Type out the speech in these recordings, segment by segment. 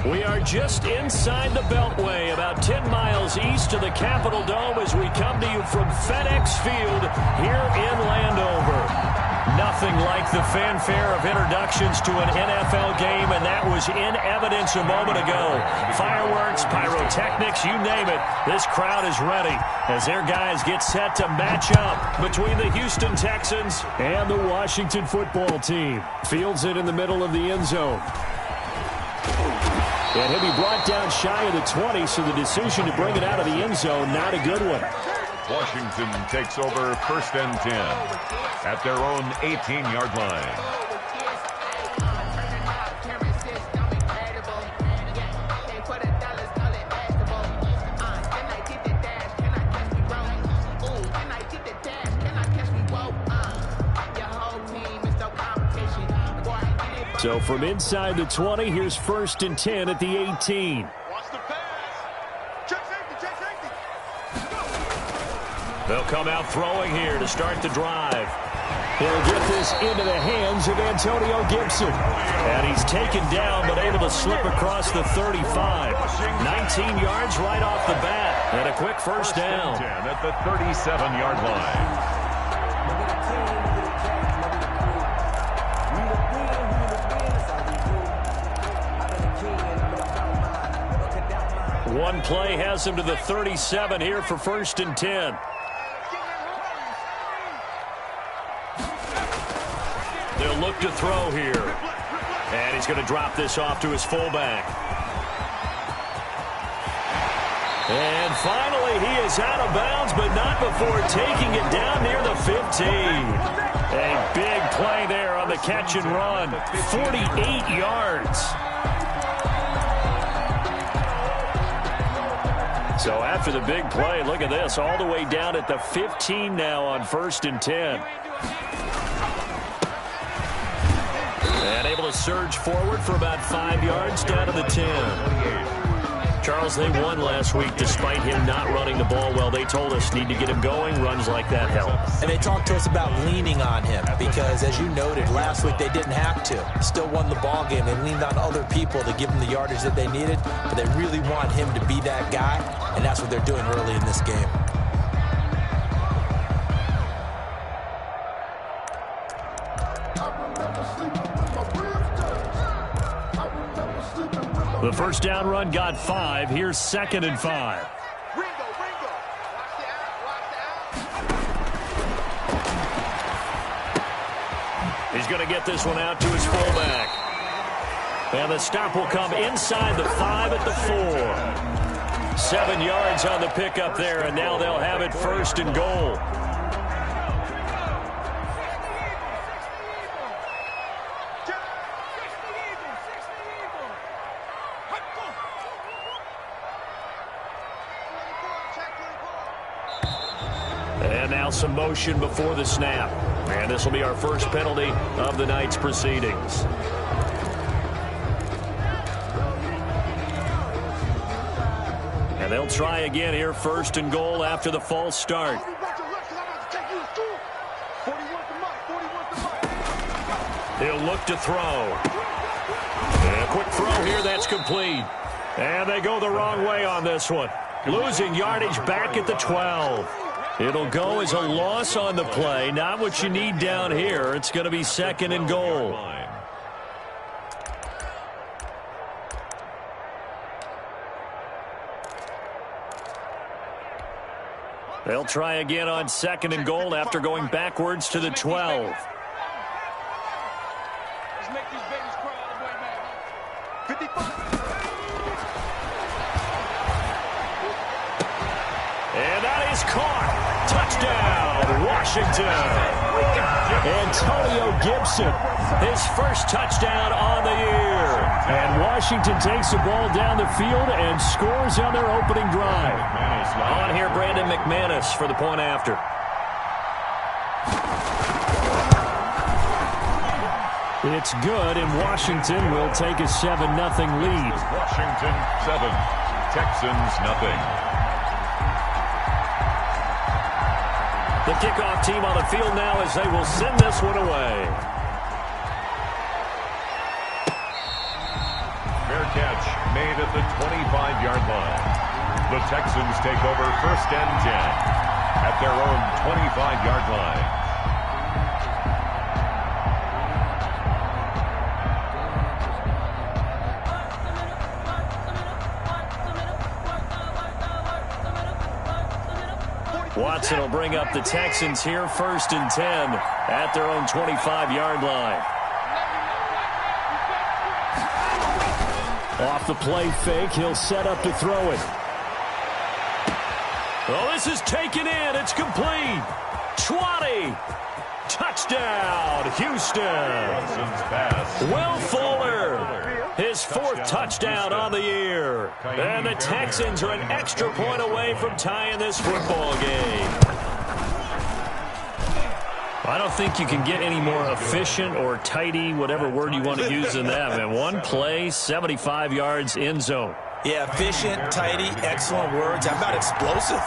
We are just inside the Beltway, about 10 miles east of the Capitol Dome as we come to you from FedEx Field here in Landover. Nothing like the fanfare of introductions to an NFL game, and that was in evidence a moment ago. Fireworks, pyrotechnics, you name it. This crowd is ready as their guys get set to match up between the Houston Texans and the Washington football team. Fields it in the middle of the end zone. And he'll be brought down shy of the 20, so the decision to bring it out of the end zone, not a good one. Washington takes over 1st and 10 at their own 18-yard line. So from inside the 20, here's 1st and 10 at the 18. They'll come out throwing here to start the drive. He'll get this into the hands of Antonio Gibson. And he's taken down but able to slip across the 35. 19 yards right off the bat. And a quick first down. 10 at the 37-yard line. One play has him to the 37 here for 1st and 10. They'll look to throw here. And he's going to drop this off to his fullback. And finally, he is out of bounds, but not before taking it down near the 15. A big play there on the catch and run. 48 yards. So after the big play, look at this, all the way down at the 15 now on 1st and 10. And able to surge forward for about 5 yards down to the 10. Charles, they won last week despite him not running the ball well. They told us need to get him going. Runs like that help. And they talked to us about leaning on him because, as you noted, last week they didn't have to. Still won the ball game. They leaned on other people to give them the yardage that they needed, but they really want him to be that guy, and that's what they're doing early in this game. The first down run got 5. Here's 2nd and 5. He's going to get this one out to his fullback. And the stop will come inside the 5 at the 4. 7 yards on the pickup there, and now they'll have it 1st and goal. And now some motion before the snap. And this will be our first penalty of the night's proceedings. And they'll try again here, 1st and goal after the false start. He'll look to throw. And a quick throw here, that's complete. And they go the wrong way on this one. Losing yardage back at the 12. It'll go as a loss on the play. Not what you need down here. It's going to be 2nd and goal. They'll try again on 2nd and goal after going backwards to the 12. Let's make these babies cry all the way, man. 55. And that is caught. Touchdown, Washington. Antonio Gibson, his first touchdown on the year. And Washington takes the ball down the field and scores on their opening drive. On here, Brandon McManus for the point after. It's good, and Washington will take a 7-0 lead. Washington 7, Texans nothing. The kickoff team on the field now as they will send this one away. Fair catch made at the 25-yard line. The Texans take over 1st and 10 at their own 25-yard line. Watson will bring up the Texans here, 1st and 10 at their own 25-yard line. Off the play fake, he'll set up to throw it. Oh, this is taken in. It's complete. 20. Touchdown, Houston. Will Fuller, his 4th touchdown on the year. And the Texans are an extra point away from tying this football game. I don't think you can get any more efficient or tidy, whatever word you want to use in that. And one play, 75 yards end zone. Yeah, efficient, tidy, excellent words. How about explosive?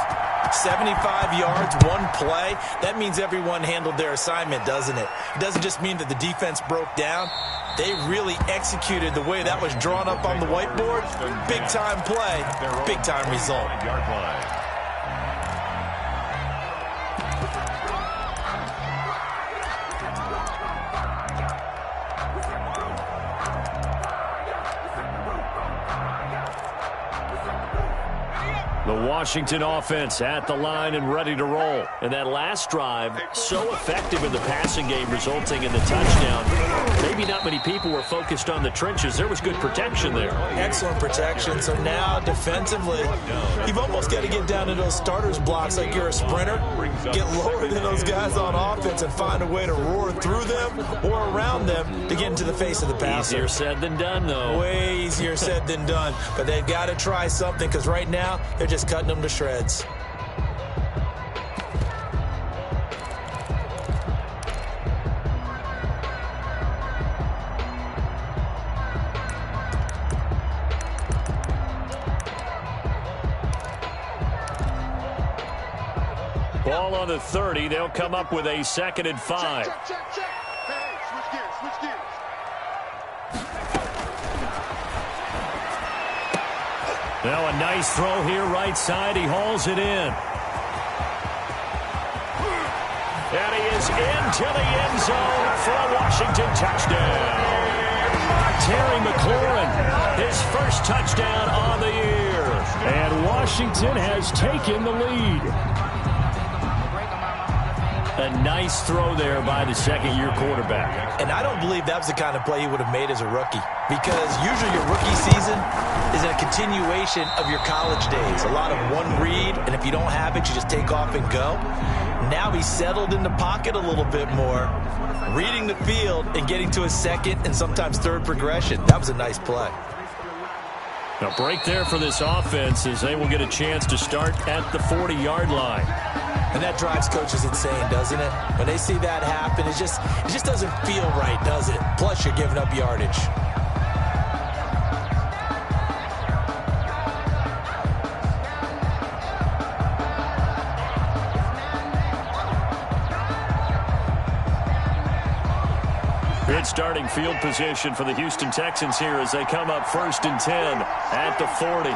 75 yards, one play. That means everyone handled their assignment, doesn't it? It doesn't just mean that the defense broke down. They really executed the way that was drawn up on the whiteboard. Big-time play, big-time result. The Washington offense at the line and ready to roll. And that last drive, so effective in the passing game, resulting in the touchdown. Maybe not many people were focused on the trenches. There was good protection there. Excellent protection. So now, defensively, you've almost got to get down to those starters blocks like you're a sprinter. Get lower than those guys on offense and find a way to roar through them or around them to get into the face of the passer. Easier said than done, though. Way easier said than done. But they've got to try something because right now, they're just cutting them to shreds. Ball on the 30. They'll come up with a 2nd and 5. Check. Hey, switch gears. Now a nice throw here, right side. He hauls it in. And he is into the end zone for a Washington touchdown. Terry McLaurin, his 1st touchdown on the year. And Washington has taken the lead. A nice throw there by the 2nd-year quarterback. And I don't believe that was the kind of play he would have made as a rookie. Because usually your rookie season is a continuation of your college days. A lot of one read, and if you don't have it, you just take off and go. Now he's settled in the pocket a little bit more, reading the field and getting to his 2nd and sometimes 3rd progression. That was a nice play. A break there for this offense as they will get a chance to start at the 40-yard line. And that drives coaches insane, doesn't it? When they see that happen, it just doesn't feel right, does it? Plus, you're giving up yardage. Good starting field position for the Houston Texans here as they come up 1st and 10 at the 40.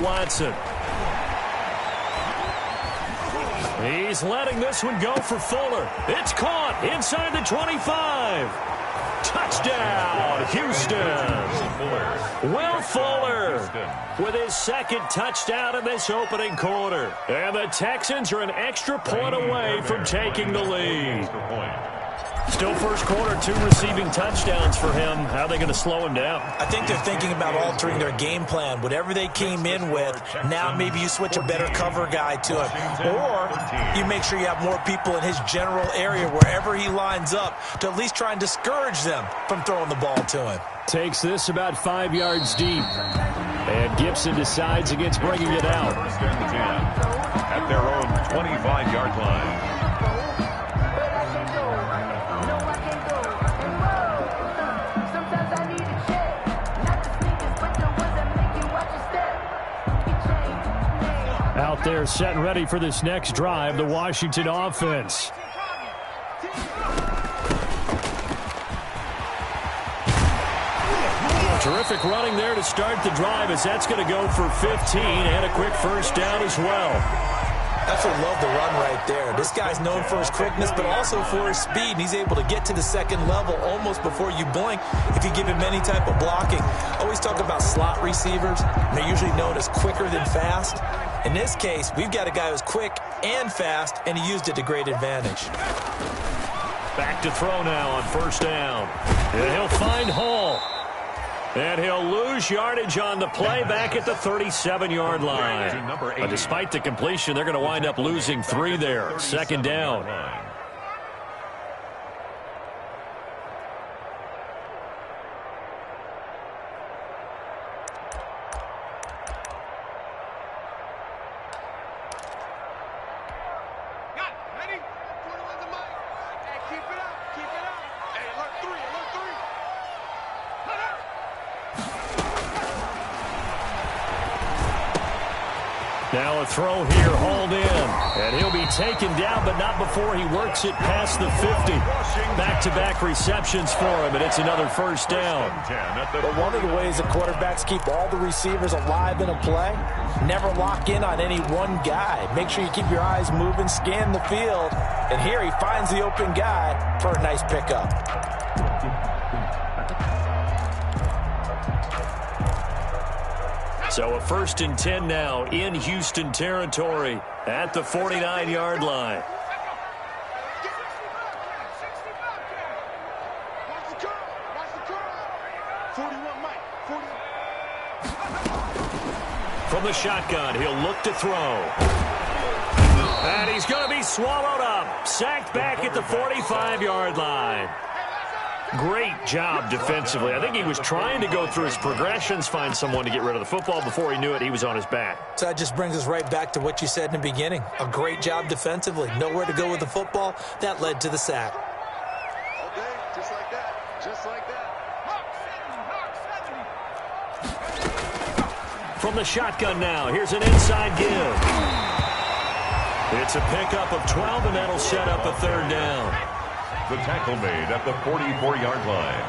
Watson. He's letting this one go for Fuller. It's caught inside the 25. Touchdown, Houston. Will Fuller with his 2nd touchdown in this opening quarter. And the Texans are an extra point away from taking the lead. Still 1st quarter, 2 receiving touchdowns for him. How are they going to slow him down? I think they're thinking about altering their game plan. Whatever they came in with, now maybe you switch a better cover guy to him. Or you make sure you have more people in his general area wherever he lines up to at least try and discourage them from throwing the ball to him. Takes this about 5 yards deep. And Gibson decides against bringing it out. First and 10 at their own 25-yard line. they're set and ready for this next drive, the Washington offense. Terrific running there to start the drive, as that's going to go for 15 and a quick first down as well. Absolutely love the run right there. This guy's known for his quickness, but also for his speed. And he's able to get to the second level almost before you blink if you give him any type of blocking. Always talk about slot receivers. They're usually known as quicker than fast. In this case, we've got a guy who's quick and fast, and he used it to great advantage. Back to throw now on first down. And he'll find Hall. And he'll lose yardage on the play back at the 37-yard line. But despite the completion, they're going to wind up losing 3 there. Second down. Now a throw here, hauled in. And he'll be taken down, but not before he works it past the 50. Back-to-back receptions for him, and it's another first down. But one of the ways that quarterbacks keep all the receivers alive in a play, never lock in on any one guy. Make sure you keep your eyes moving, scan the field. And here he finds the open guy for a nice pickup. So a 1st and 10 now in Houston territory at the 49-yard line. From the shotgun, he'll look to throw. And he's going to be swallowed up. Sacked back at the 45-yard line. Great job defensively. I think he was trying to go through his progressions, find someone to get rid of the football. Before he knew it, he was on his back. So that just brings us right back to what you said in the beginning. A great job defensively. Nowhere to go with the football. That led to the sack. Okay, just like that. Just like that. From the shotgun now, here's an inside give. It's a pickup of 12, and that'll set up a 3rd down. The tackle made at the 44-yard line.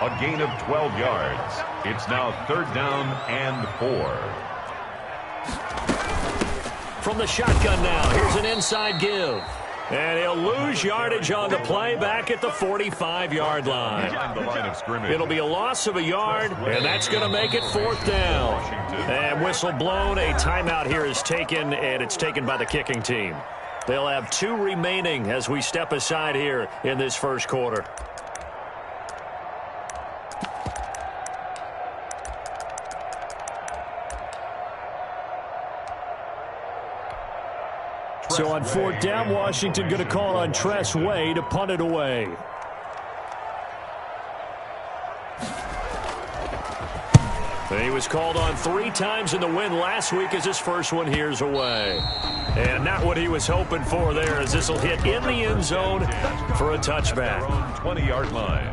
A gain of 12 yards. It's now 3rd down and 4. From the shotgun now, here's an inside give. And he'll lose yardage on the play back at the 45-yard line. Behind the line of scrimmage. It'll be a loss of a yard, and that's going to make it 4th down. And whistle blown. A timeout here is taken, and it's taken by the kicking team. They'll have 2 remaining as we step aside here in this first quarter. So on 4th down, Washington going to call on Tress Way to punt it away. He was called on 3 times in the win last week as his first one here's away. And not what he was hoping for there, as this will hit in the end zone for a touchback. 20-yard line.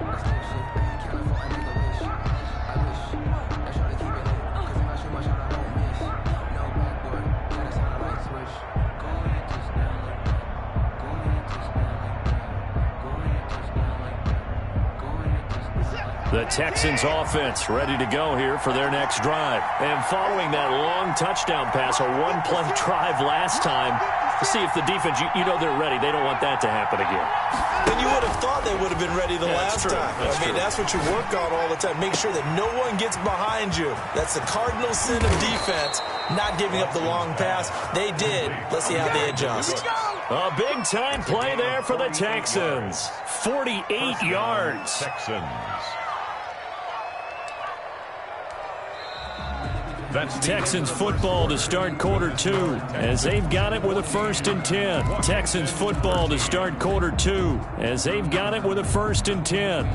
The Texans offense ready to go here for their next drive. And following that long touchdown pass, a 1-play drive last time, to see if the defense, you know they're ready. They don't want that to happen again. Then you would have thought they would have been ready the last time. That's what you work on all the time. Make sure that no one gets behind you. That's the cardinal sin of defense, not giving up the long pass. They did. Let's see how they adjust. A big-time play there for the Texans. 48 yards. Texans. Texans football to start quarter 2 as they've got it with a 1st and 10. Texans football to start quarter 2 as they've got it with a 1st and 10.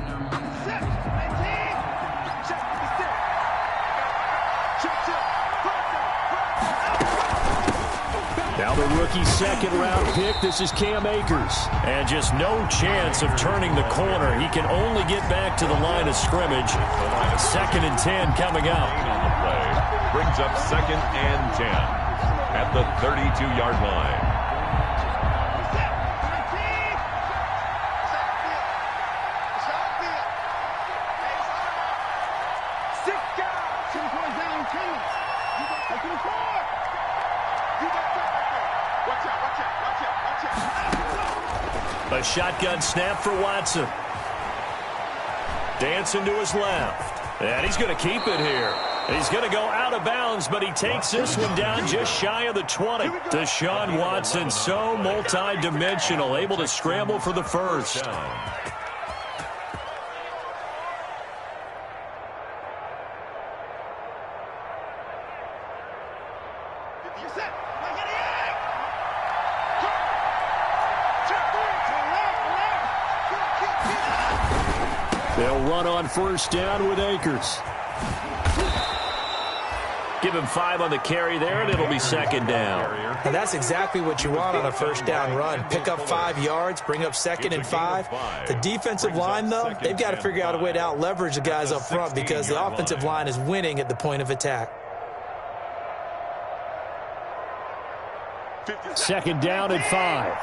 Now the rookie 2nd-round pick, this is Cam Akers. And just no chance of turning the corner. He can only get back to the line of scrimmage. 2nd and 10 coming up. Brings up 2nd and 10. at the 32-yard line. A shotgun snap for Watson. Dancing to his left. And he's going to keep it here. He's going to go out of bounds, but he takes this one down just shy of the 20. Deshaun Watson, so multi-dimensional, able to scramble for the first. They'll run on first down with Akers. Give him 5 on the carry there, and it'll be second down. And that's exactly what you want on a first down run. Pick up 5 yards, bring up second and 5. The defensive line, though, they've got to figure out a way to out-leverage the guys up front because the offensive line is winning at the point of attack. Second down and 5.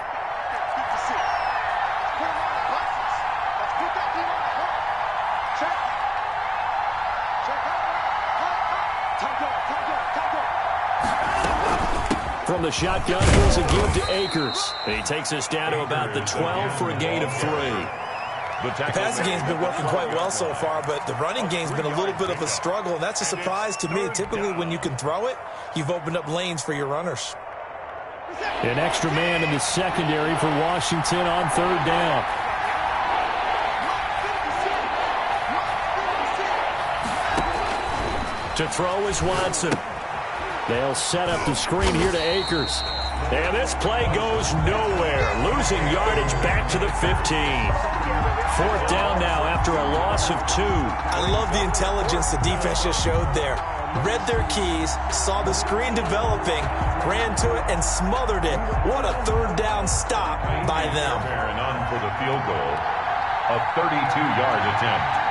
From the shotgun, goes a give to Akers. And he takes us down to about the 12 for a gain of 3. The passing game's been working quite well so far, but the running game's been a little bit of a struggle, and that's a surprise to me. Typically, when you can throw it, you've opened up lanes for your runners. An extra man in the secondary for Washington on third down. To throw is Watson. They'll set up the screen here to Akers. And this play goes nowhere. Losing yardage back to the 15. Fourth down now after a loss of 2. I love the intelligence the defense just showed there. Read their keys, saw the screen developing, ran to it, and smothered it. What a third down stop by them. And on for the field goal. A 32-yard attempt.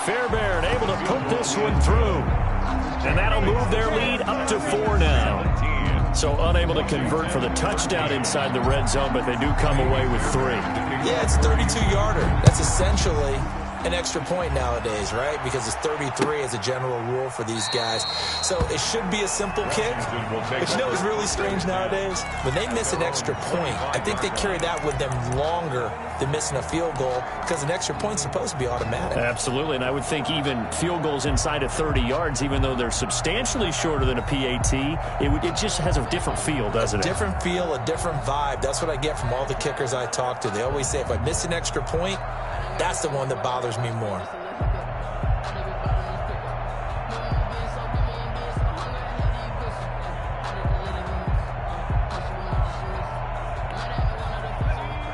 Fairbairn able to put this one through. And that'll move their lead up to 4 now. So unable to convert for the touchdown inside the red zone, but they do come away with 3. Yeah, it's 32-yarder. That's essentially an extra point nowadays, right? Because it's 33 as a general rule for these guys. So it should be a simple kick. But you know what's really strange nowadays? When they miss an extra point, I think they carry that with them longer than missing a field goal because an extra point's supposed to be automatic. Absolutely, and I would think even field goals inside of 30 yards, even though they're substantially shorter than a PAT, it just has a different feel, doesn't it? A different feel, a different vibe. That's what I get from all the kickers I talk to. They always say if I miss an extra point, that's the one that bothers me more.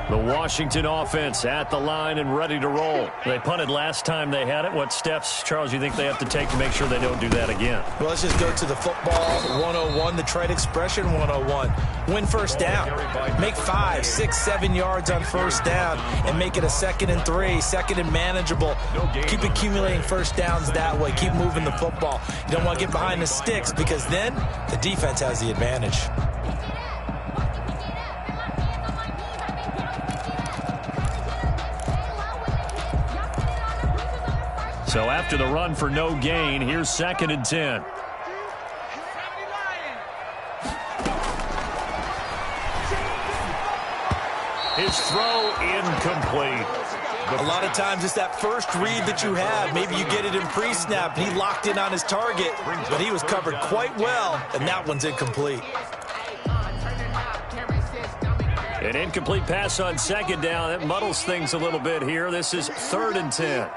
The Washington offense at the line and ready to roll. They punted last time they had it. What steps, Charles, you think they have to take to make sure they don't do that again? Well, let's just go to the football 101, the trade expression 101. Win first down. Make 5, 6, 7 yards on first down and make it a 2nd and 3, 2nd and manageable. Keep accumulating first downs that way. Keep moving the football. You don't want to get behind the sticks because then the defense has the advantage. So after the run for no gain, here's 2nd and 10. His throw incomplete. A lot of times it's that first read that you have. Maybe you get it in pre-snap. He locked in on his target, but he was covered quite well, and that one's incomplete. An incomplete pass on 2nd down. That muddles things a little bit here. This is 3rd and 10.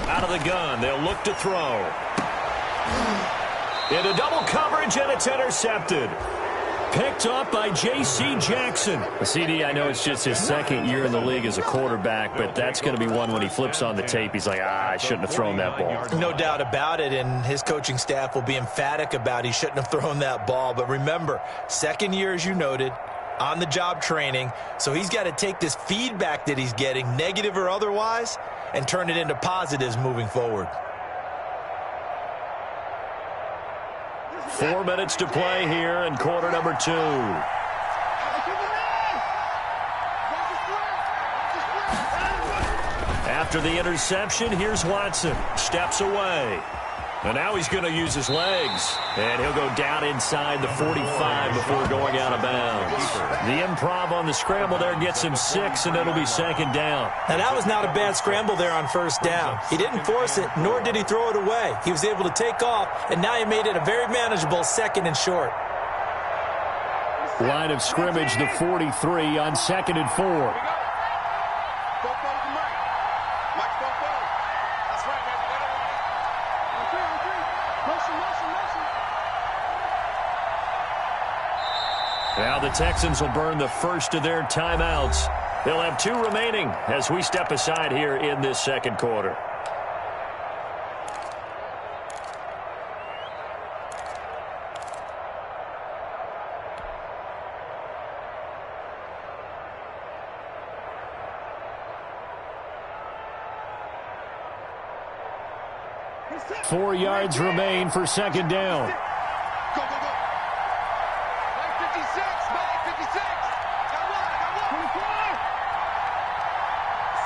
Out of the gun, they'll look to throw. Into double coverage, and it's intercepted. Picked up by J.C. Jackson. CD, I know it's just his second year in the league as a quarterback, but that's going to be one when he flips on the tape, he's like, I shouldn't have thrown that ball. No doubt about it, and his coaching staff will be emphatic about he shouldn't have thrown that ball. But remember, second year, as you noted, on-the-job training, so he's got to take this feedback that he's getting, negative or otherwise, and turn it into positives moving forward. 4 minutes to play here in quarter number 2. After the interception, here's Watson. Steps away. And now he's going to use his legs. And he'll go down inside the 45 before going out of bounds. The improv on the scramble there gets him 6, and it'll be second down. Now, that was not a bad scramble there on first down. He didn't force it, nor did he throw it away. He was able to take off, and now he made it a very manageable second and short. Line of scrimmage, the 43 on 2nd and 4. Now the Texans will burn the first of their timeouts. They'll have 2 remaining as we step aside here in this second quarter. Four yards remain for second down. Go, go, go. 56, 56. Got one, got one. 24.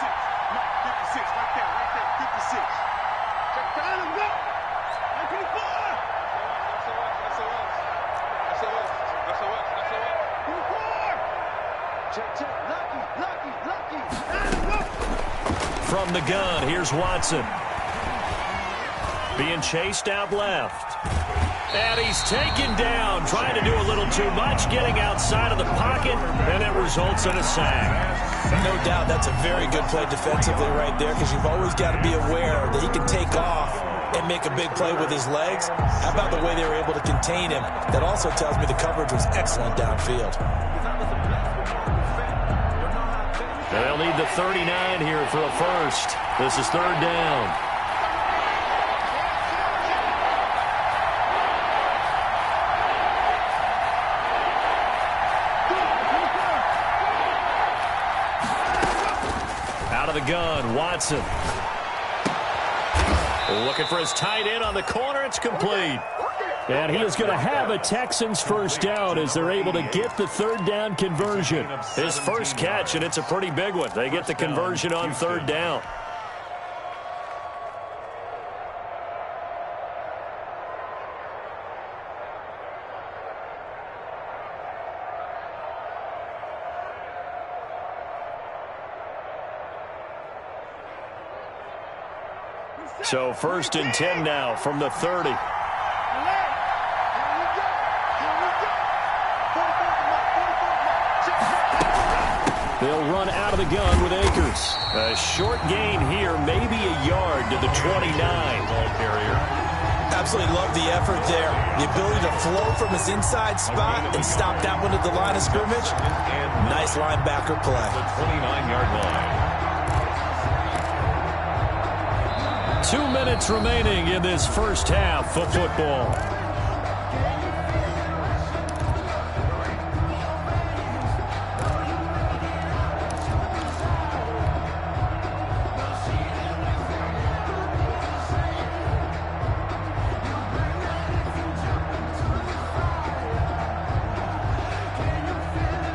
6, 56, right there, 56. Check down and go. 24. That's us. From the gun, here's Watson. Being chased out left. And he's taken down, trying to do a little too much, getting outside of the pocket, and it results in a sack. No doubt that's a very good play defensively right there, because you've always got to be aware that he can take off and make a big play with his legs. How about the way they were able to contain him? That also tells me the coverage was excellent downfield. They'll need the 39 here for a first. This is third down. The gun, Watson. Looking for his tight end on the corner. It's complete. And he is going to have a Texans first down as they're able to get the third down conversion. His first catch, and it's a pretty big one. They get the conversion on third down. So first and 10 now from the 30. They'll run out of the gun with Akers. A short gain here, maybe a yard to the 29. Absolutely love the effort there. The ability to flow from his inside spot and stop that one at the line of scrimmage. Nice linebacker play. The 29-yard line. 2 minutes remaining in this first half of football.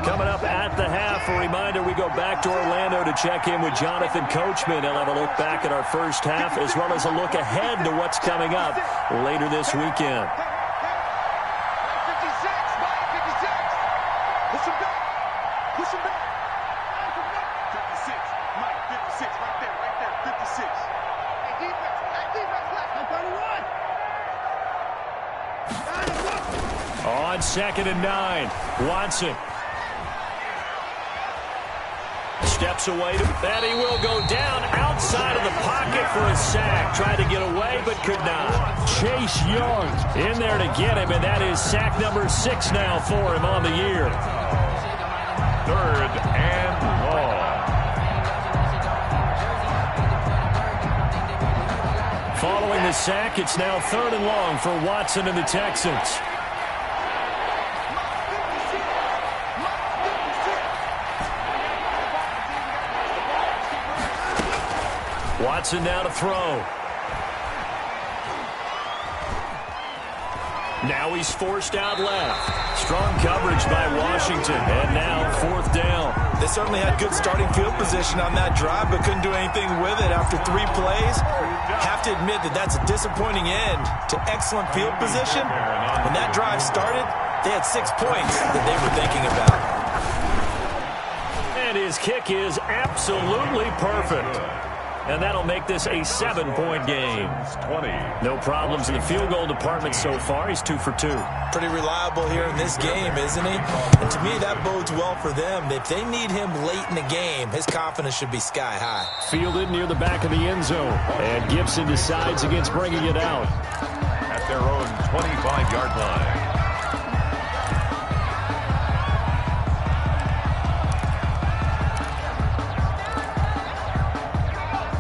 Coming up at the half, a reminder, we go back to Orlando to check in with Jonathan Coachman. He'll have a look back at our first half as well as a look ahead to what's coming up later this weekend. 56, 56. Push him back. Push him back. 56, Mike, 56, right there, 56. Hey, defense, left. I'm 31. On 2nd and 9, Watson. steps away, and he will go down outside of the pocket for a sack. Tried to get away, but could not. Chase Young in there to get him, and that is sack number 6 now for him on the year. 3rd and long. Following the sack, it's now 3rd and long for Watson and the Texans. Watson now to throw. Now he's forced out left. Strong coverage by Washington, and now 4th down. They certainly had good starting field position on that drive, but couldn't do anything with it after 3 plays. Have to admit that that's a disappointing end to excellent field position. When that drive started, they had 6 points that they were thinking about. And his kick is absolutely perfect. And that'll make this a 7-point game. 20. No problems in the field goal department so far. He's 2 for 2. Pretty reliable here in this game, isn't he? And to me, that bodes well for them. If they need him late in the game, his confidence should be sky high. Fielded near the back of the end zone. And Gibson decides against bringing it out. At their own 25-yard line.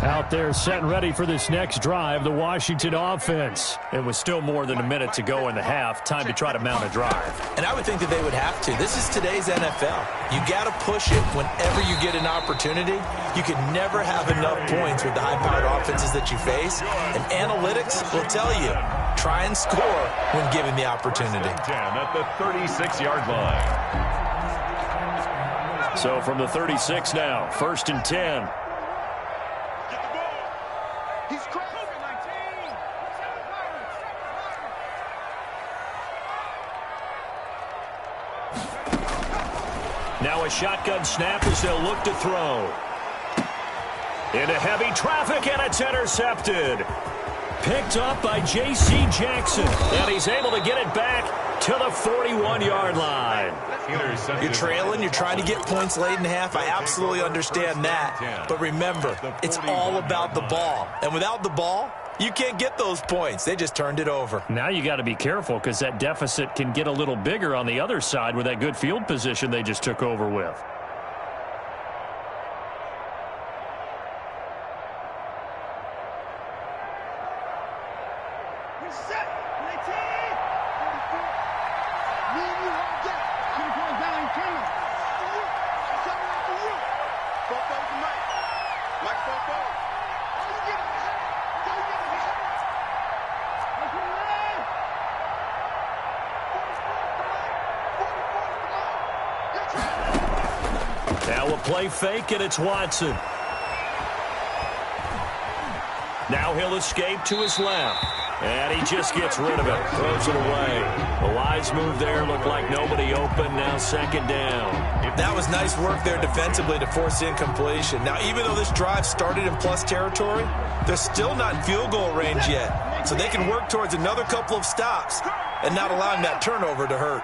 Out there set and ready for this next drive, the Washington offense. It was still more than a minute to go in the half. Time to try to mount a drive. And I would think that they would have to. This is today's NFL. You got to push it whenever you get an opportunity. You can never have enough points with the high-powered offenses that you face. And analytics will tell you, try and score when given the opportunity. 10 at the 36-yard line. So from the 36 now, 1st and 10. Now a shotgun snap as they'll look to throw. Into heavy traffic, and it's intercepted. Picked up by J.C. Jackson, and he's able to get it back to the 41-yard line. You're trailing, you're trying to get points late in the half. I absolutely understand that. But remember, it's all about the ball. And without the ball, you can't get those points. They just turned it over. Now you got to be careful because that deficit can get a little bigger on the other side with that good field position they just took over with. Now a play fake, and it's Watson. Now he'll escape to his left. And he just gets rid of it. Throws it away. The wise move there. Looked like nobody open. Now 2nd down. That was nice work there defensively to force incompletion. Now, even though this drive started in plus territory, they're still not in field goal range yet. So they can work towards another couple of stops and not allowing that turnover to hurt.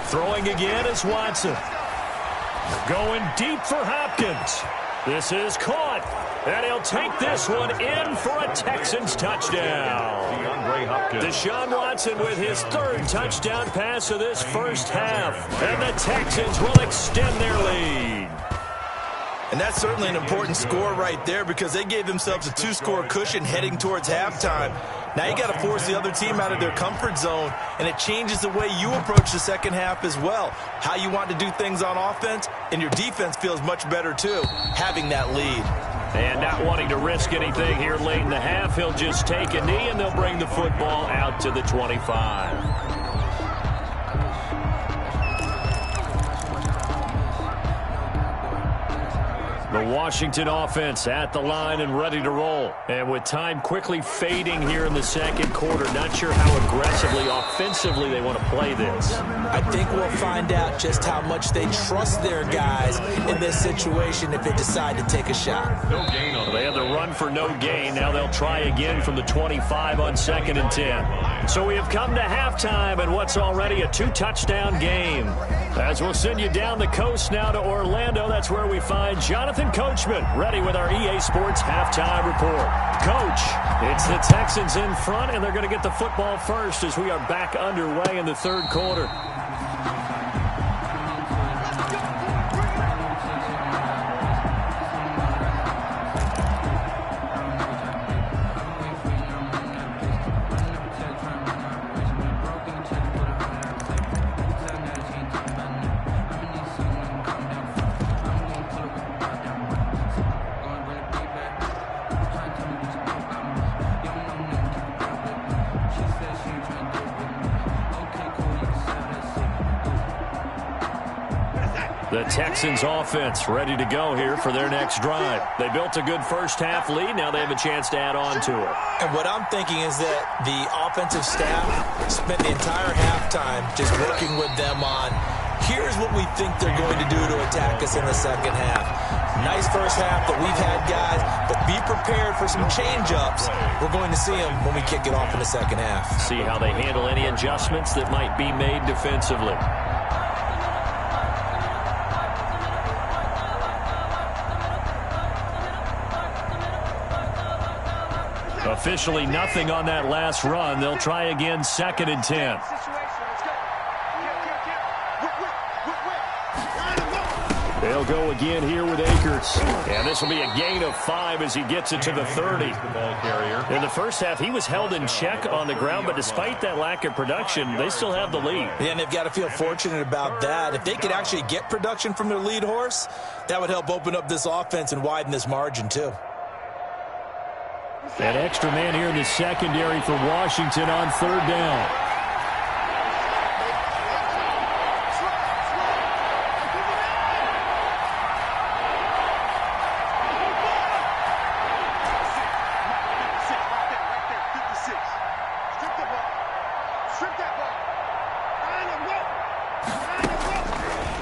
Throwing again is Watson. Going deep for Hopkins. This is caught. And he'll take this one in for a Texans touchdown. Deshaun Watson with his 3rd touchdown pass of this first half. And the Texans will extend their lead. And that's certainly an important score right there because they gave themselves a 2-score cushion heading towards halftime. Now you got to force the other team out of their comfort zone, and it changes the way you approach the second half as well. How you want to do things on offense, and your defense feels much better too, having that lead. And not wanting to risk anything here late in the half, he'll just take a knee, and they'll bring the football out to the 25. The Washington offense at the line and ready to roll. And with time quickly fading here in the second quarter, not sure how aggressively, offensively they want to play this. I think we'll find out just how much they trust their guys in this situation if they decide to take a shot. No gain on They had the run for no gain. Now they'll try again from the 25 on 2nd and 10. So we have come to halftime and what's already a 2-touchdown game. As we'll send you down the coast now to Orlando, that's where we find Jonathan Coachman ready with our EA Sports halftime report. Coach, it's the Texans in front, and they're going to get the football first as we are back underway in the third quarter. The Texans offense ready to go here for their next drive. They built a good first half lead. Now they have a chance to add on to it. And what I'm thinking is that the offensive staff spent the entire halftime just working with them on, here's what we think they're going to do to attack us in the second half. Nice first half that we've had, guys, but be prepared for some change-ups. We're going to see them when we kick it off in the second half. See how they handle any adjustments that might be made defensively. Officially nothing on that last run. They'll try again 2nd and 10. They'll go again here with Akers. And this will be a gain of 5 as he gets it to the 30. In the first half, he was held in check on the ground, but despite that lack of production, they still have the lead. Yeah, and they've got to feel fortunate about that. If they could actually get production from their lead horse, that would help open up this offense and widen this margin too. An extra man here in the secondary for Washington on 3rd down.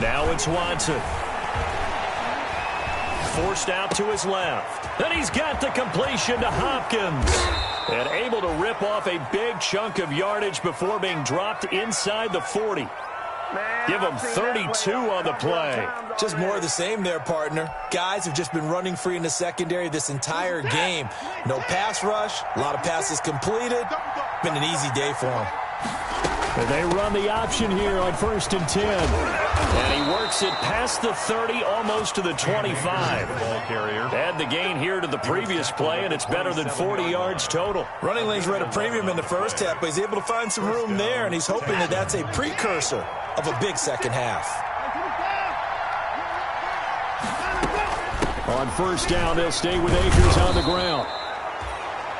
Now it's Watson. Forced out to his left. And he's got the completion to Hopkins. And able to rip off a big chunk of yardage before being dropped inside the 40. Give him 32 on the play. Just more of the same there, partner. Guys have just been running free in the secondary this entire game. No pass rush, a lot of passes completed. Been an easy day for them. And they run the option here on 1st and 10. And he works it past the 30, almost to the 25. Add the gain here to the previous play, and it's better than 40 yards total. Running lanes were at a premium in the first half, but he's able to find some room there, and he's hoping that that's a precursor of a big second half. On 1st down, they'll stay with Akers on the ground.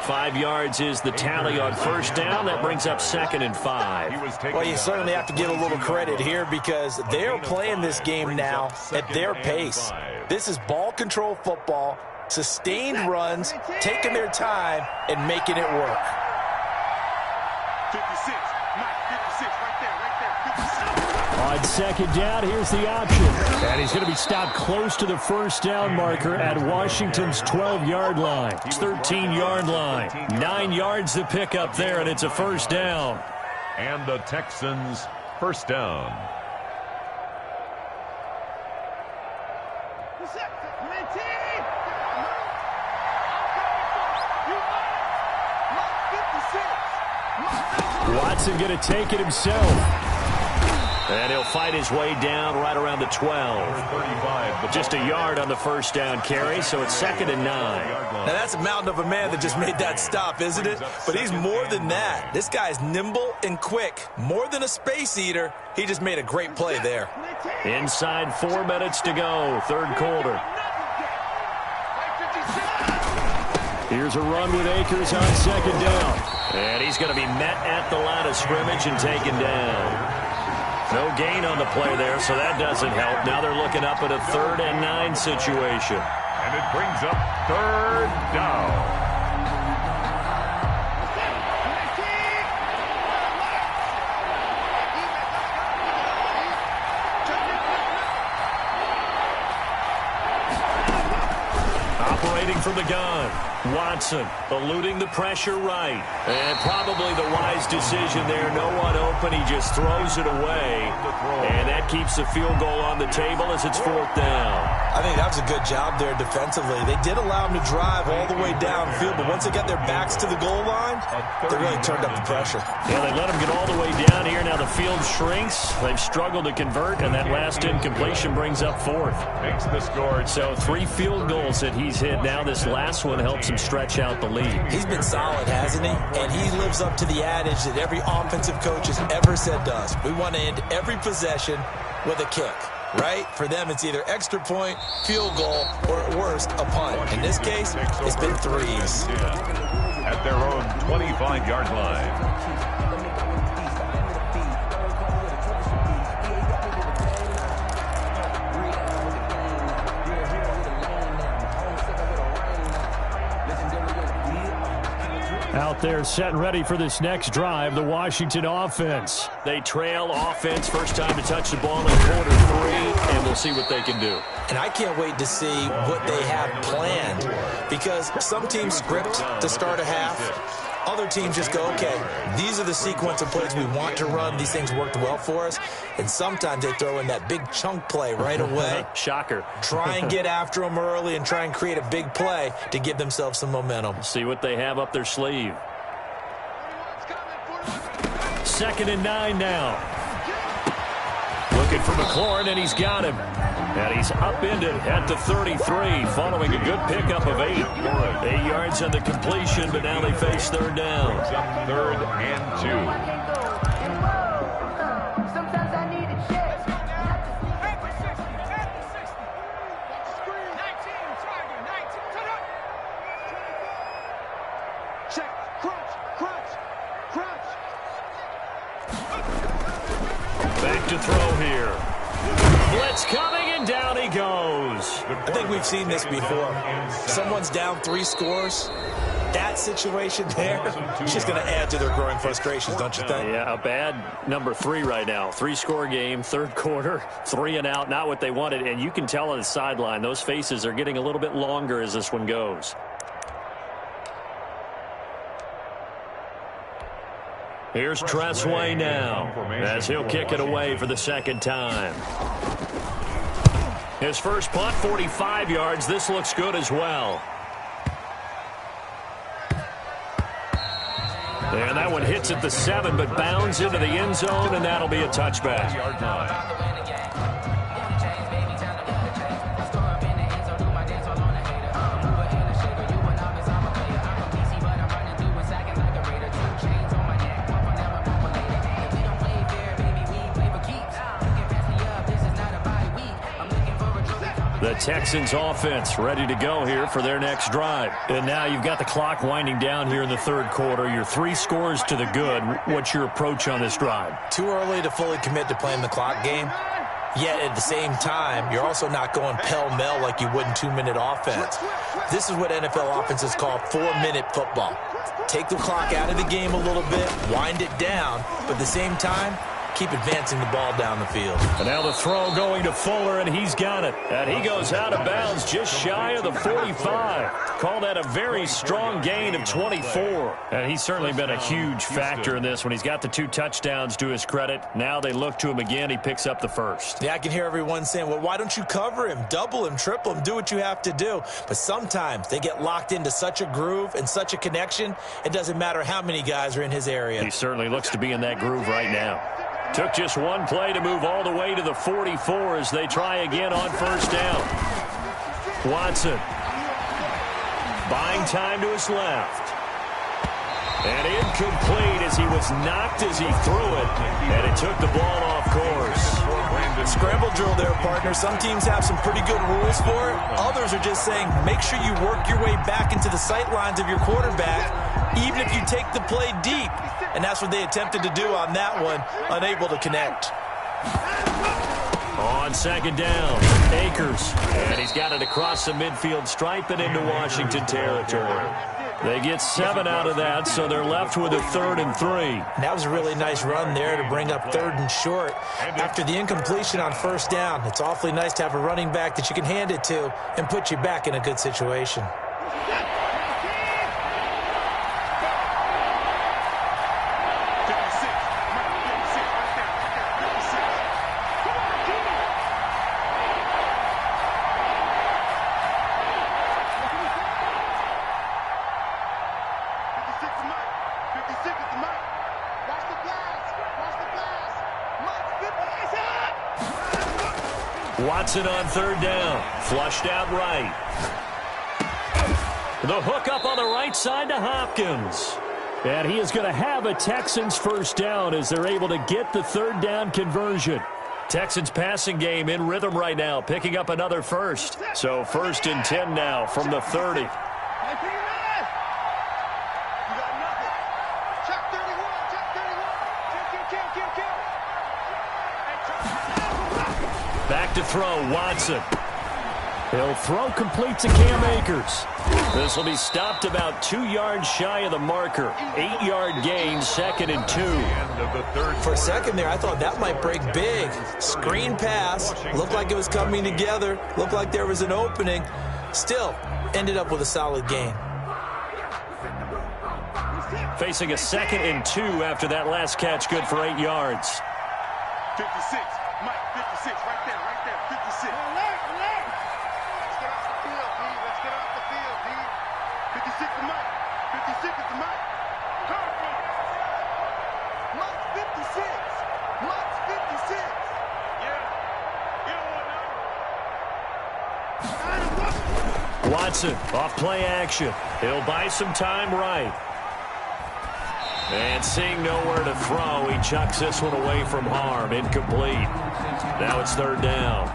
5 yards is the tally on 1st down. That brings up 2nd and 5. Well, you certainly have to give a little credit here because they're playing this game now at their pace. This is ball control football, sustained runs, taking their time, and making it work. 56, Mike, 56, right there, 56. On 2nd down, here's the option. And he's going to be stopped close to the 1st down marker at Washington's 12-yard line. 13-yard line. 9 yards to pick up there, and it's a 1st down. And the Texans 1st down. Watson going to take it himself. And he'll fight his way down right around the 12. Just a yard on the 1st down carry, so it's 2nd and 9. Now that's a mountain of a man that just made that stop, isn't it? But he's more than that. This guy's nimble and quick. More than a space eater. He just made a great play there. Inside 4 minutes to go, 3rd quarter. Here's a run with Akers on 2nd down. And he's going to be met at the line of scrimmage and taken down. No gain on the play there, so that doesn't help. Now they're looking up at a 3rd and 9 situation. And it brings up 3rd down. Operating from the gun. Watson eluding the pressure right. And probably the wise decision there. No one open. He just throws it away. And that keeps the field goal on the table as it's 4th down. I think that was a good job there defensively. They did allow him to drive all the way downfield, but once they got their backs to the goal line, they really turned up the pressure. Yeah, they let him get all the way down here. Now the field shrinks. They've struggled to convert, and that last incompletion brings up 4th. Makes the score. So 3 field goals that he's hit. Now this last one helps him stretch out the lead. He's been solid, hasn't he? And he lives up to the adage that every offensive coach has ever said to us. We want to end every possession with a kick, right? For them, it's either extra point, field goal, or at worst, a punt. In this case, it's been 3s. At their own 25-yard line. Out there set and ready for this next drive, the Washington offense. They trail offense, first time to touch the ball in quarter 3, and we'll see what they can do. And I can't wait to see what they have planned, because some teams script to start a half. Other teams just go, okay, these are the sequence of plays we want to run. These things worked well for us. And sometimes they throw in that big chunk play right away. Shocker. Try and get after them early and try and create a big play to give themselves some momentum. See what they have up their sleeve. 2nd and 9 now. Looking for McLaurin, and he's got him. And he's upended at the 33, following a good pickup of 8. 8 yards on the completion, but now they face 3rd down. 3rd and 2. Back to throw here. Blitz coming, and down he goes. I think we've seen this before. Someone's down 3 scores. That situation there is just going to add to their growing frustrations, don't you think? Yeah, a bad number 3 right now. 3-score game, 3rd quarter, 3 and out, not what they wanted. And you can tell on the sideline, those faces are getting a little bit longer as this one goes. Here's Tressway now, as he'll kick it away for the 2nd time. His first punt, 45 yards. This looks good as well. And that one hits at the 7, but bounds into the end zone, and that'll be a touchback. The Texans offense ready to go here for their next drive. And now you've got the clock winding down here in the 3rd quarter. Your 3 scores to the good. What's your approach on this drive? Too early to fully commit to playing the clock game. Yet at the same time, you're also not going pell-mell like you would in 2-minute offense. This is what NFL offenses call 4-minute football. Take the clock out of the game a little bit, wind it down, but at the same time, keep advancing the ball down the field. And now the throw going to Fuller, and he's got it. And he goes out of bounds just shy of the 45. Call that a very strong gain of 24. And he's certainly been a huge factor in this when he's got the 2 touchdowns to his credit. Now they look to him again. He picks up the first. Yeah, I can hear everyone saying, well, why don't you cover him, double him, triple him, do what you have to do. But sometimes they get locked into such a groove and such a connection, it doesn't matter how many guys are in his area. He certainly looks to be in that groove right now. Took just one play to move all the way to the 44 as they try again on 1st down. Watson buying time to his left. And incomplete as he was knocked as he threw it. And it took the ball off course. Scramble drill there, partner. Some teams have some pretty good rules for it. Others are just saying make sure you work your way back into the sight lines of your quarterback, even if you take the play deep. And that's what they attempted to do on that one, unable to connect. On second down, Akers. And he's got it across the midfield stripe and into Washington territory. They get 7 out of that, so they're left with a 3rd and 3. That was a really nice run there to bring up 3rd and short. After the incompletion on 1st down, it's awfully nice to have a running back that you can hand it to and put you back in a good situation. Watson on 3rd down. Flushed out right. The hook up on the right side to Hopkins. And he is going to have a Texans 1st down as they're able to get the 3rd down conversion. Texans passing game in rhythm right now, picking up another 1st. So 1st and 10 now from the 30. Back to throw, Watson. He'll throw complete to Cam Akers. This will be stopped about 2 yards shy of the marker. 8-yard gain, 2nd and 2. For a second there, I thought that might break big. Screen pass. Looked like it was coming together. Looked like there was an opening. Still, ended up with a solid gain. Facing a 2nd and 2 after that last catch, good for 8 yards. 56. Mike, 56, right there, 56. Let's get off the field, D. Let's get off the field, D. 56 to Mike. 56 is to Mike. Mike's 56. Mike's 56. Yeah. You don't want to. Watson, off play action. He'll buy some time right. And seeing nowhere to throw, he chucks this one away from harm. Incomplete. Now it's 3rd down.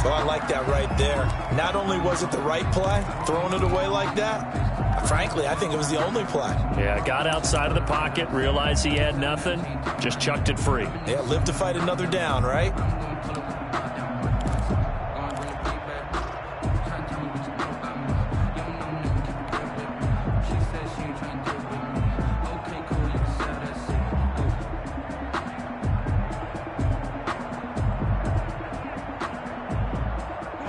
Oh, I like that right there. Not only was it the right play, throwing it away like that, frankly, I think it was the only play. Yeah, got outside of the pocket, realized he had nothing, just chucked it free. Yeah, live to fight another down, right?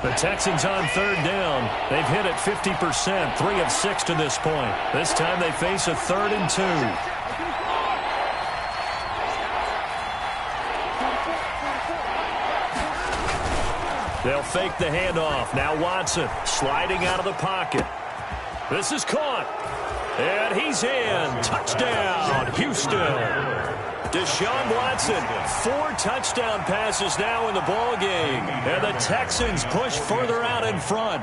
The Texans on 3rd down. They've hit it 50%, 3 of 6 to this point. This time they face a 3rd and 2. They'll fake the handoff. Now Watson sliding out of the pocket. This is caught. And he's in. Touchdown, Houston. Deshaun Watson, 4 touchdown passes now in the ball game. And the Texans push further out in front.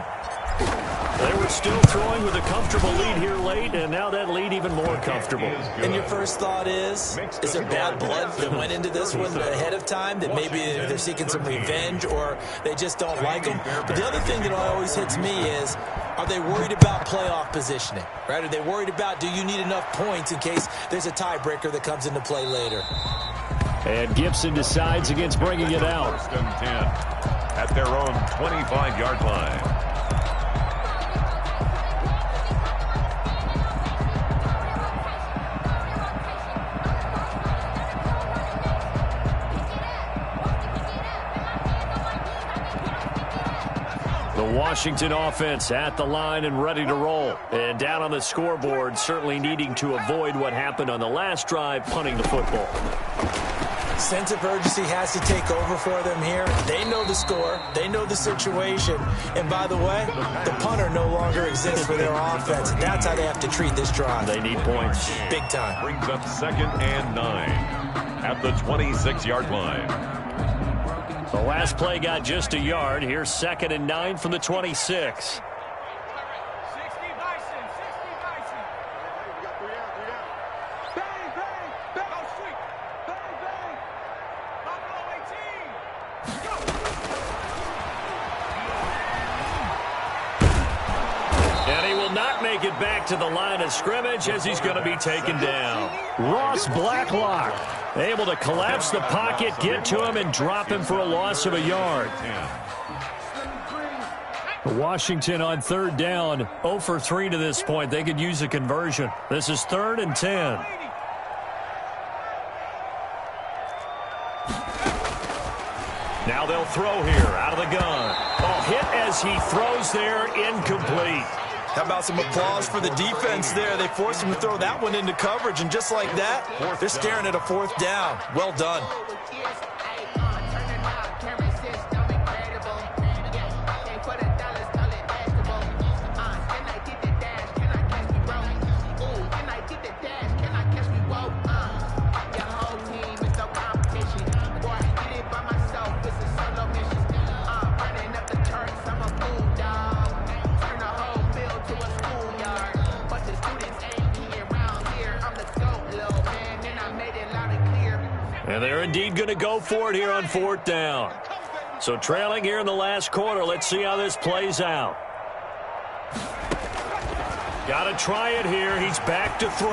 They were still throwing with a comfortable lead here late, and now that lead even more comfortable. And your first thought is there bad blood that went into this one ahead of time, that maybe they're seeking some revenge or they just don't like them? But the other thing that always hits me is, are they worried about playoff positioning? Right? Are they worried about, do you need enough points in case there's a tiebreaker that comes into play later? And Gibson decides against bringing it out. 1st and 10 at their own 25-yard line. Washington offense at the line and ready to roll. And down on the scoreboard, certainly needing to avoid what happened on the last drive, punting the football. Sense of urgency has to take over for them here. They know the score. They know the situation. And by the way, the punter no longer exists for their offense. That's how they have to treat this drive. They need points. Big time. Brings up 2nd and 9 at the 26-yard line. The last play got just a yard. Here's 2nd and 9 from the 26. And he will not make it back to the line of scrimmage as he's going to be taken down. Ross Blacklock. Able to collapse the pocket, get to him, and drop him for a loss of a yard. Washington on third down, 0 for 3 to this point. They could use a conversion. This is 3rd and 10. Now they'll throw here out of the gun. Oh, hit as he throws there, incomplete. How about some applause for the defense there? They forced him to throw that one into coverage, and just like that, they're staring at a 4th down. Well done. And they're indeed going to go for it here on 4th down. So trailing here in the last quarter. Let's see how this plays out. Got to try it here. He's back to throw.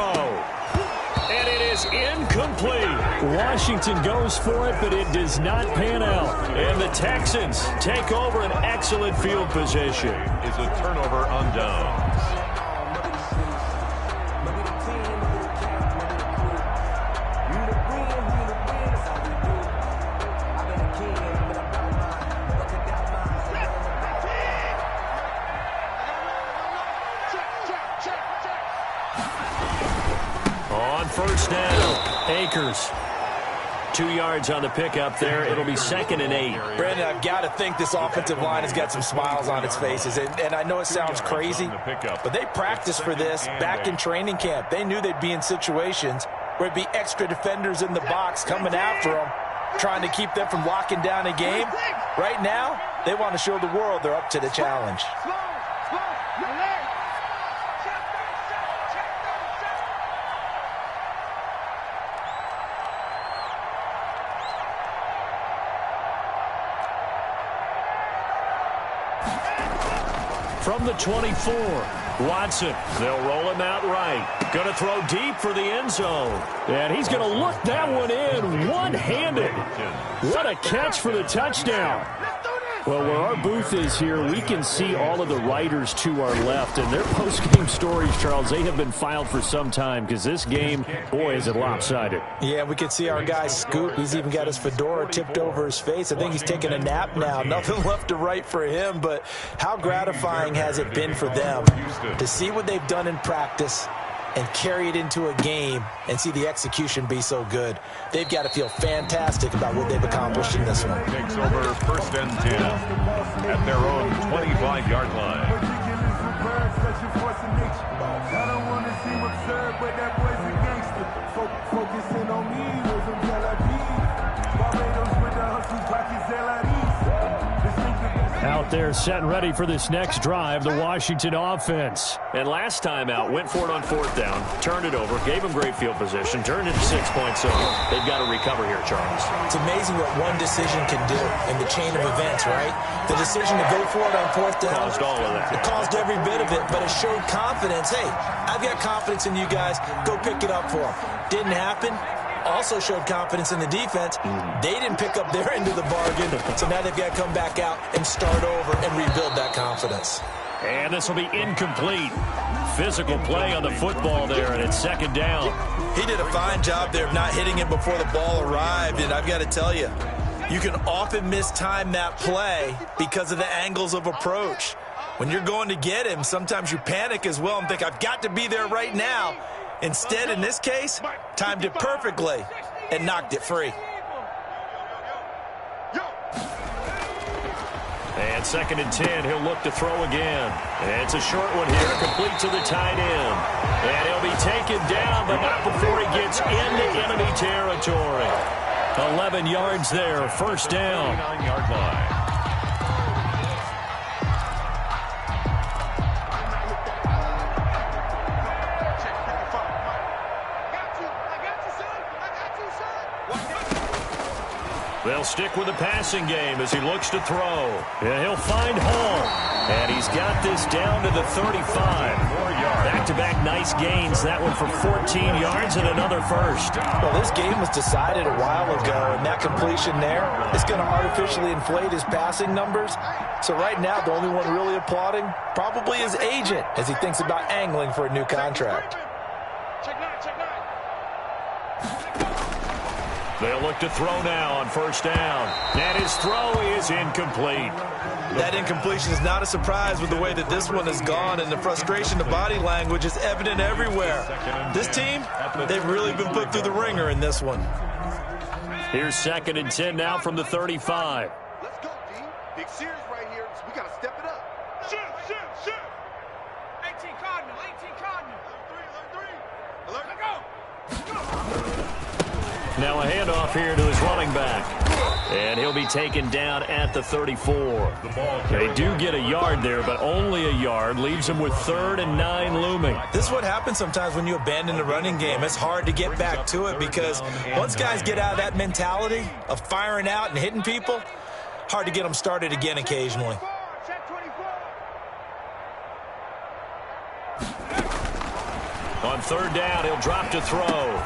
And it is incomplete. Washington goes for it, but it does not pan out. And the Texans take over an excellent field position. Is a turnover on downs. First down, Akers. 2 yards on the pickup there. It'll be 2nd and 8. Brandon, I've got to think this offensive line has got some smiles on its faces. And I know it sounds crazy, but they practiced for this back in training camp. They knew they'd be in situations where it'd be extra defenders in the box coming after them, trying to keep them from locking down a game. Right now, they want to show the world they're up to the challenge. From the 24, Watson. They'll roll him out right. Going to throw deep for the end zone. And he's going to look that one in one-handed. What a catch for the touchdown. Well, where our booth is here, we can see all of the writers to our left. And their post-game stories, Charles, they have been filed for some time because this game, boy, is it lopsided. Yeah, we can see our guy Scoop. He's even got his fedora tipped over his face. I think he's taking a nap now. Nothing left to write for him, but how gratifying has it been for them to see what they've done in practice and carry it into a game and see the execution be so good. They've got to feel fantastic about what they've accomplished in this one. Takes over 1st and 10 at their own 25-yard line. I don't want to seem absurd, but that boy's a gangster. Focusing on me was a Barbados with the hustles, pockets, Out there set and ready for this next drive, the Washington offense. And last time out, went for it on 4th down, turned it over, gave them great field position, turned it 6 points. So they've got to recover here, Charles. It's amazing what one decision can do in the chain of events, right? The decision to go for it on 4th down caused all of that. It caused every bit of it, but it showed confidence. Hey, I've got confidence in you guys. Go pick it up for them. Didn't happen. Also showed confidence in the defense. They didn't pick up their end of the bargain, so now they've got to come back out and start over and rebuild that confidence. And this will be incomplete. Physical play on the football there, and it's 2nd down. He did a fine job there of not hitting it before the ball arrived, and I've got to tell you, you can often mistime that play because of the angles of approach. When you're going to get him, sometimes you panic as well and think, I've got to be there right now. Instead, in this case, timed it perfectly and knocked it free. And 2nd and 10, he'll look to throw again. And it's a short one here, complete to the tight end. And he'll be taken down, but not before he gets into enemy territory. 11 yards there, 1st down. 9-yard line. They'll stick with the passing game as he looks to throw. And he'll find Hall. And he's got this down to the 35. 4 yards. That back-to-back nice gains. That one for 14 yards and another first. Well, this game was decided a while ago, and that completion there is going to artificially inflate his passing numbers. So right now, the only one really applauding probably his agent as he thinks about angling for a new contract. Check nine, check nine. They'll look to throw now on first down. And his throw is incomplete. That incompletion is not a surprise with the way that this one has gone, and the frustration, the body language is evident everywhere. This team, they've really been put through the ringer in this one. Here's 2nd and 10 now from the 35. Let's go, D. Big series right here. So we got to step it up. Shoot, shoot, shoot. 18 Cardinal, 18 Cardinal. Alert, alert. Let go. Now a handoff here to his running back. And he'll be taken down at the 34. They do get a yard there, but only a yard. Leaves him with 3rd and 9 looming. This is what happens sometimes when you abandon the running game. It's hard to get back to it because once guys get out of that mentality of firing out and hitting people, hard to get them started again occasionally. Check 24. On 3rd down, he'll drop to throw.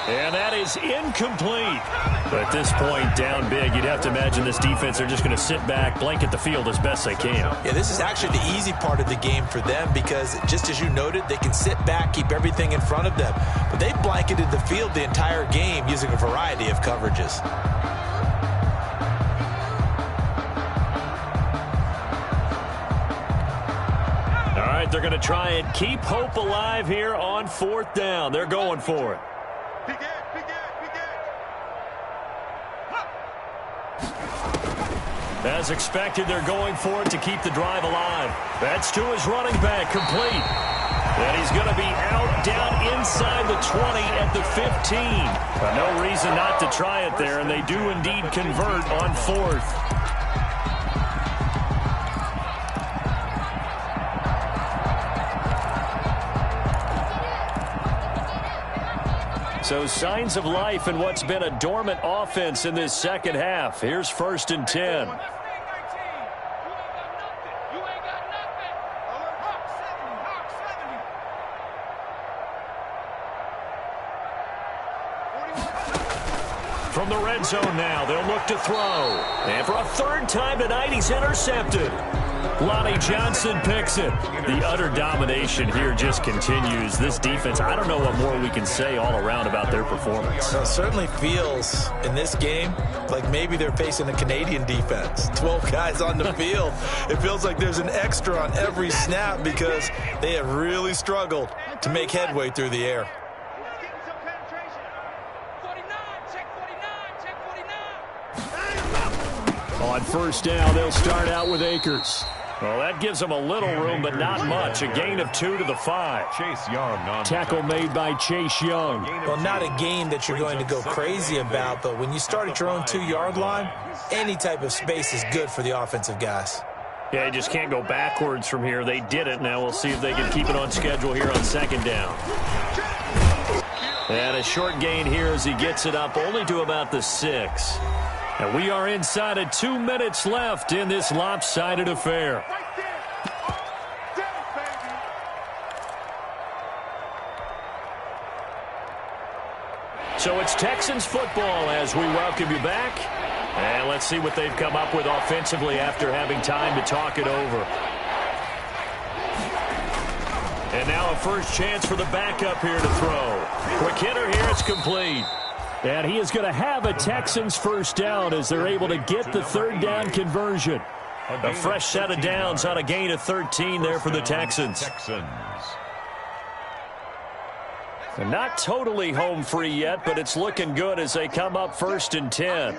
And that is incomplete. But at this point, down big, you'd have to imagine this defense, they're just going to sit back, blanket the field as best they can. Yeah, this is actually the easy part of the game for them because, just as you noted, they can sit back, keep everything in front of them. But they blanketed the field the entire game using a variety of coverages. All right, they're going to try and keep hope alive here on 4th down. They're going for it. Big edge, big edge, big edge. As expected, they're going for it to keep the drive alive. That's to his running back, complete. And he's going to be out down inside the 20 at the 15. But no reason not to try it there, and they do indeed convert on 4th. So signs of life in what's been a dormant offense in this second half. Here's 1st and 10. From the red zone now, they'll look to throw. And for a 3rd time tonight, he's intercepted. Lonnie Johnson picks it. The utter domination here just continues. This defense, I don't know what more we can say all around about their performance. It certainly feels in this game like maybe they're facing a Canadian defense. 12 guys on the field. It feels like there's an extra on every snap because they have really struggled to make headway through the air. On 1st down, they'll start out with Akers. Well, that gives them a little room, but not much. A gain of 2 to the 5. Chase Young on Tackle made by Chase Young. Well, not a gain that you're going to go crazy about, but when you start at your own 2-yard line, any type of space is good for the offensive guys. Yeah, you just can't go backwards from here. They did it. Now we'll see if they can keep it on schedule here on 2nd down. And a short gain here as he gets it up only to about the 6. And we are inside of 2 minutes left in this lopsided affair. So it's Texans football as we welcome you back. And let's see what they've come up with offensively after having time to talk it over. And now a first chance for the backup here to throw. Quick hitter here, it's complete. And he is going to have a Texans first down as they're able to get the 3rd down conversion. A fresh set of downs on a gain of 13 there for the Texans. And not totally home free yet, but it's looking good as they come up 1st and 10.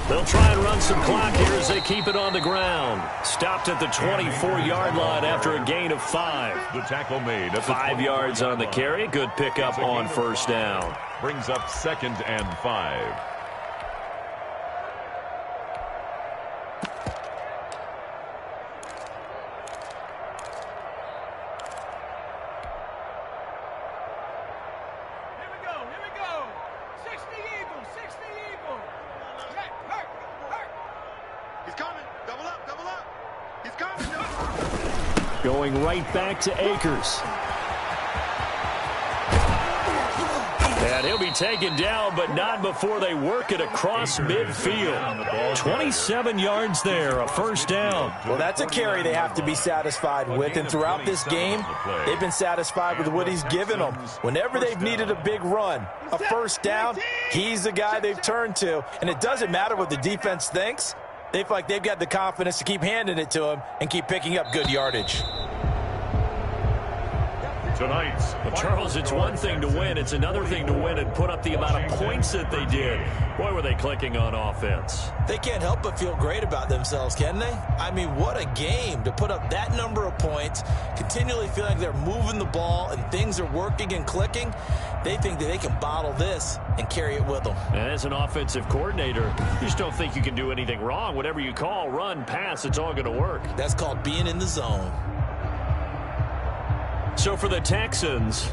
They'll try and run some clock here as they keep it on the ground. Stopped at the 24-yard line after a gain of 5. The tackle made at 5 yards on the carry. Good pickup on first down. Brings up 2nd and 5. Going right back to Akers. And he'll be taken down, but not before they work it across midfield. 27 yards there, a first down. Well, that's a carry they have to be satisfied with, and throughout this game, they've been satisfied with what he's given them. Whenever they've needed a big run, a first down, he's the guy they've turned to, and it doesn't matter what the defense thinks. They feel like they've got the confidence to keep handing it to him and keep picking up good yardage. Tonight's Charles, it's one thing to win. It's another thing to win and put up the amount of points that they did. Boy, were they clicking on offense. They can't help but feel great about themselves, can they? I mean, what a game to put up that number of points, continually feel like they're moving the ball and things are working and clicking. They think that they can bottle this and carry it with them. And as an offensive coordinator, you just don't think you can do anything wrong. Whatever you call, run, pass, it's all going to work. That's called being in the zone. So for the Texans,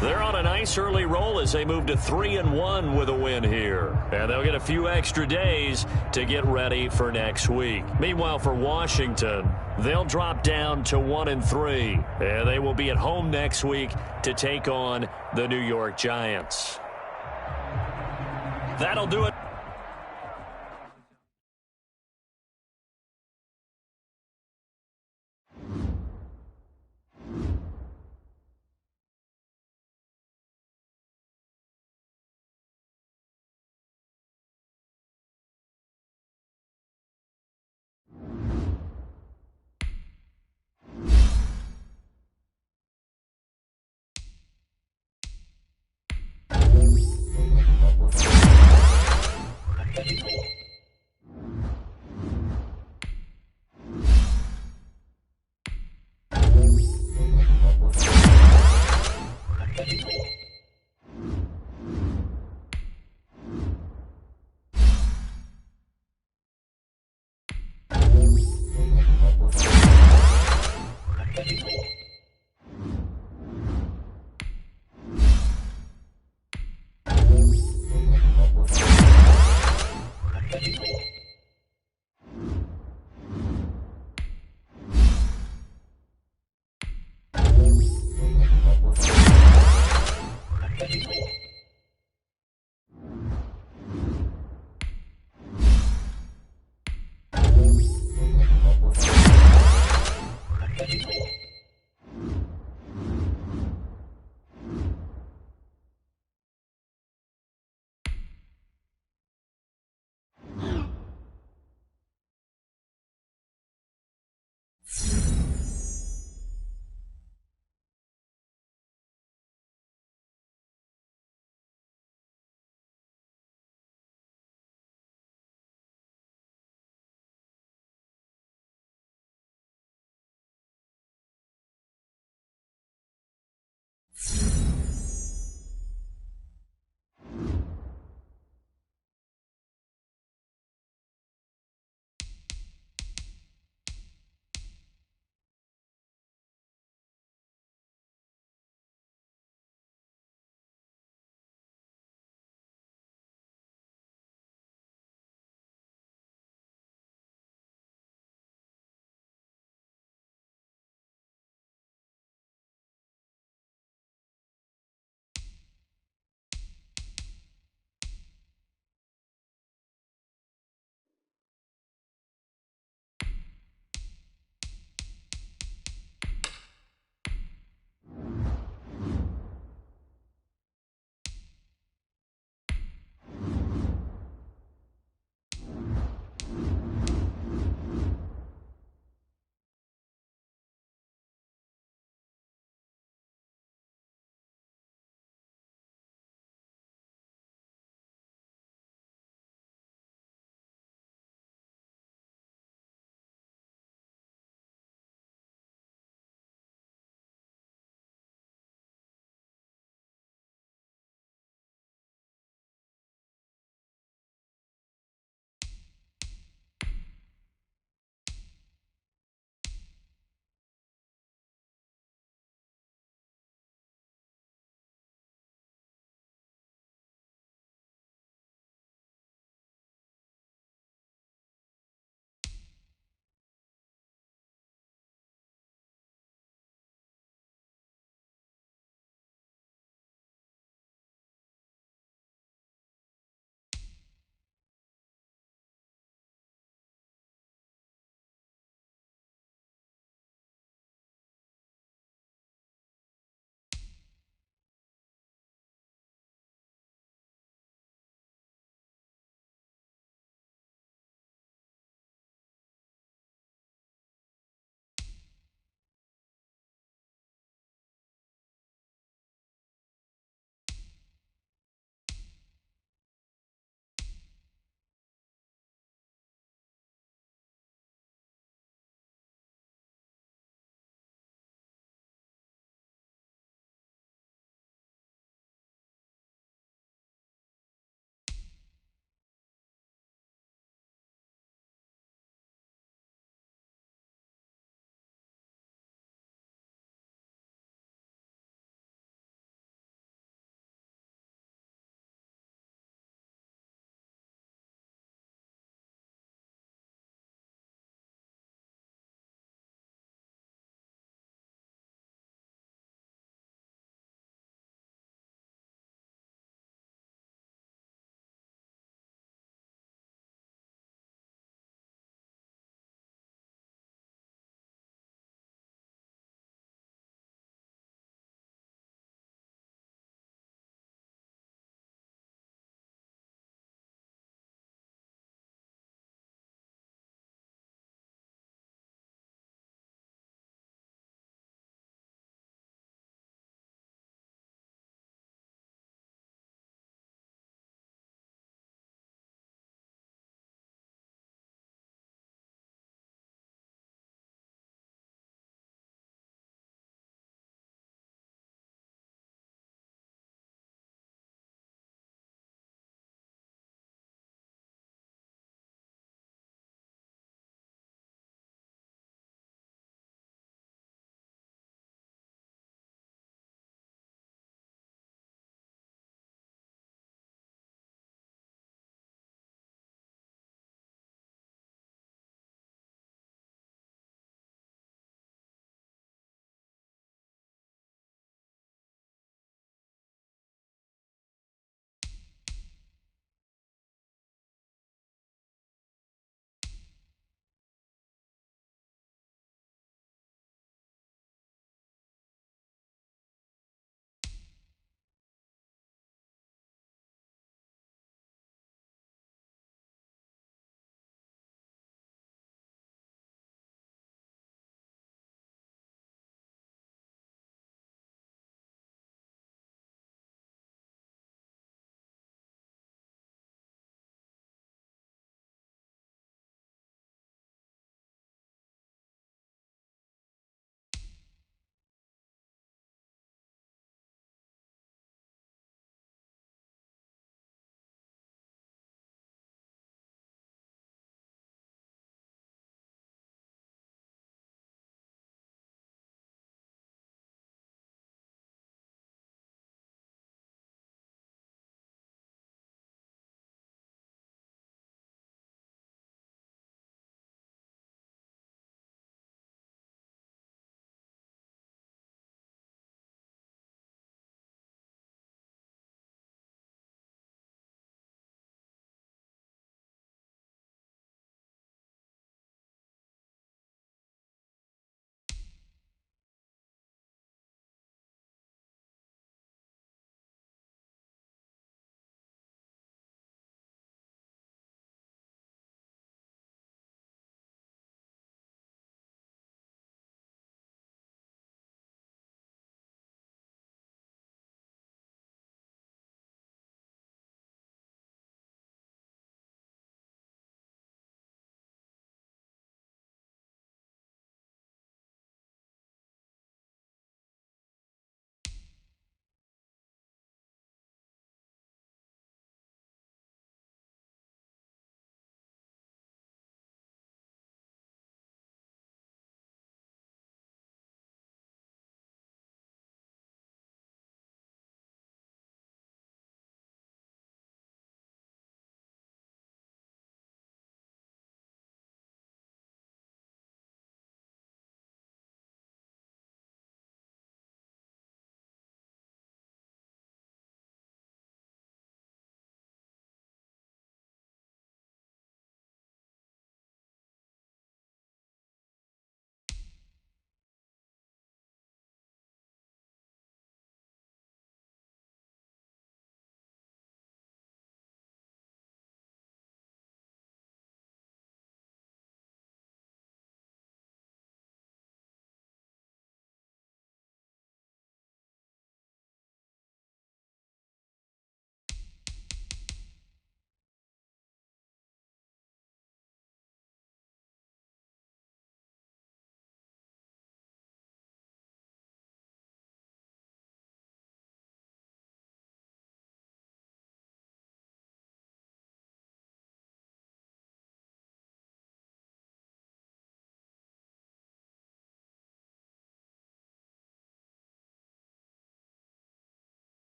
they're on a nice early roll as they move to 3-1 with a win here. And they'll get a few extra days to get ready for next week. Meanwhile, for Washington, they'll drop down to 1-3. And they will be at home next week to take on the New York Giants. That'll do it.